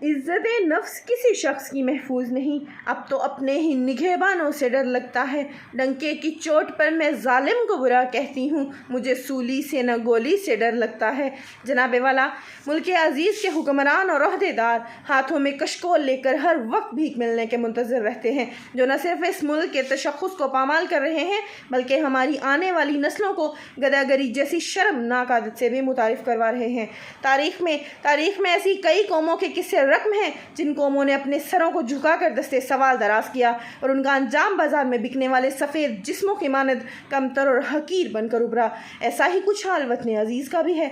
عزت نفس کسی شخص کی محفوظ نہیں، اب تو اپنے ہی نگہبانوں سے ڈر لگتا ہے۔ ڈنکے کی چوٹ پر میں ظالم کو برا کہتی ہوں، مجھے سولی سے نہ گولی سے ڈر لگتا ہے۔ جناب والا، ملک عزیز کے حکمران اور عہدیدار ہاتھوں میں کشکول لے کر ہر وقت بھیک ملنے کے منتظر رہتے ہیں، جو نہ صرف اس ملک کے تشخص کو پامال کر رہے ہیں بلکہ ہماری آنے والی نسلوں کو گداگری جیسی شرمناک عادت سے بھی متعارف کروا رہے ہیں۔ تاریخ میں ایسی کئی قوموں کے قصے رقم ہیں جن قوموں نے اپنے سروں کو جھکا کر دستے سوال دراز کیا اور ان کا انجام بازار میں بکنے والے سفید جسموں کی مانند کمتر اور حقیر بن کر ابھرا۔ ایسا ہی کچھ حال وطن عزیز کا بھی ہے۔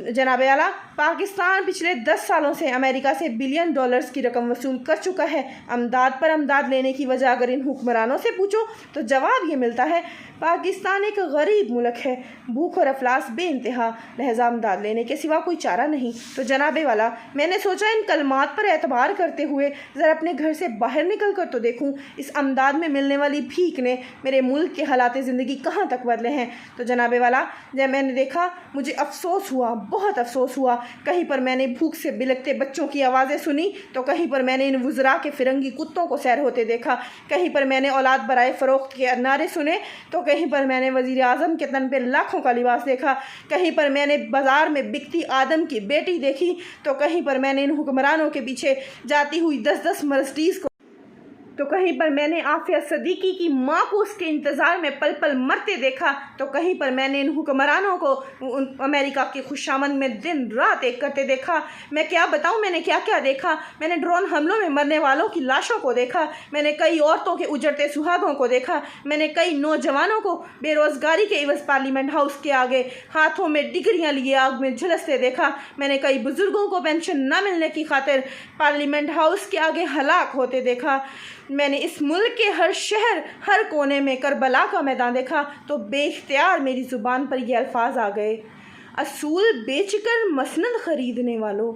جناب اعلیٰ، پاکستان پچھلے 10 سالوں سے امریکہ سے بلین ڈالرز کی رقم وصول کر چکا ہے۔ امداد پر امداد لینے کی وجہ اگر ان حکمرانوں سے پوچھو تو جواب یہ ملتا ہے، پاکستان ایک غریب ملک ہے، بھوک اور افلاس بے انتہا، لہذا امداد لینے کے سوا کوئی چارہ نہیں۔ تو جناب والا، میں نے سوچا ان کلمات پر اعتبار کرتے ہوئے ذرا اپنے گھر سے باہر نکل کر تو دیکھوں اس امداد میں ملنے والی بھیک نے میرے ملک کے حالات زندگی کہاں تک بدلے ہیں۔ تو جناب والا، جب میں نے دیکھا مجھے افسوس ہوا، بہت افسوس ہوا۔ کہیں پر میں نے بھوک سے بلکتے بچوں کی آوازیں سنی تو کہیں پر میں نے ان وزراء کے فرنگی کتوں کو سیر ہوتے دیکھا، کہیں پر میں نے اولاد برائے فروخت کے نعرے سنے تو کہیں پر میں نے وزیر اعظم کے تن پہ لاکھوں کا لباس دیکھا، کہیں پر میں نے بازار میں بکتی آدم کی بیٹی دیکھی تو کہیں پر میں نے ان حکمرانوں کے پیچھے جاتی ہوئی 10 مرسڈیز کو، تو کہیں پر میں نے عافیہ صدیقی کی ماں کو اس کے انتظار میں پل پل مرتے دیکھا، تو کہیں پر میں نے ان حکمرانوں کو امریکہ کی خوشامد میں دن رات ایک کرتے دیکھا۔ میں کیا بتاؤں میں نے کیا کیا دیکھا۔ میں نے ڈرون حملوں میں مرنے والوں کی لاشوں کو دیکھا، میں نے کئی عورتوں کے اجڑتے سہاگوں کو دیکھا، میں نے کئی نوجوانوں کو بے روزگاری کے عوض پارلیمنٹ ہاؤس کے آگے ہاتھوں میں ڈگریاں لیے آگ میں جھلستے دیکھا، میں نے کئی بزرگوں کو پینشن نہ ملنے کی خاطر پارلیمنٹ ہاؤس کے آگے ہلاک ہوتے دیکھا۔ میں نے اس ملک کے ہر شہر، ہر کونے میں کربلا کا میدان دیکھا تو بے اختیار میری زبان پر یہ الفاظ آ گئے، اصول بیچ کر مسند خریدنے والوں،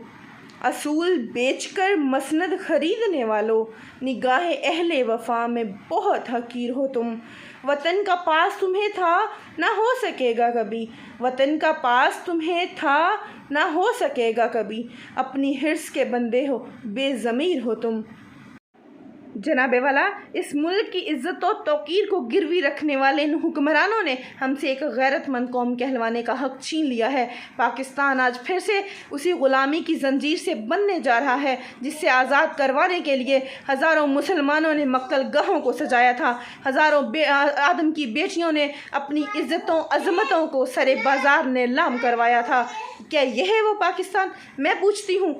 اصول بیچ کر مسند خریدنے والوں، نگاہ اہل وفا میں بہت حقیر ہو تم۔ وطن کا پاس تمہیں تھا نہ ہو سکے گا کبھی، وطن کا پاس تمہیں تھا نہ ہو سکے گا کبھی، اپنی حرص کے بندے ہو، بے ضمیر ہو تم۔ جناب والا، اس ملک کی عزت و توقیر کو گروی رکھنے والے ان حکمرانوں نے ہم سے ایک غیرت مند قوم کہلوانے کا حق چھین لیا ہے۔ پاکستان آج پھر سے اسی غلامی کی زنجیر سے بننے جا رہا ہے جس سے آزاد کروانے کے لیے ہزاروں مسلمانوں نے مقتل گاہوں کو سجایا تھا، ہزاروں آدم کی بیٹیوں نے اپنی عزتوں عظمتوں کو سر بازار نیلام کروایا تھا۔ کیا یہ ہے وہ پاکستان؟ میں پوچھتی ہوں،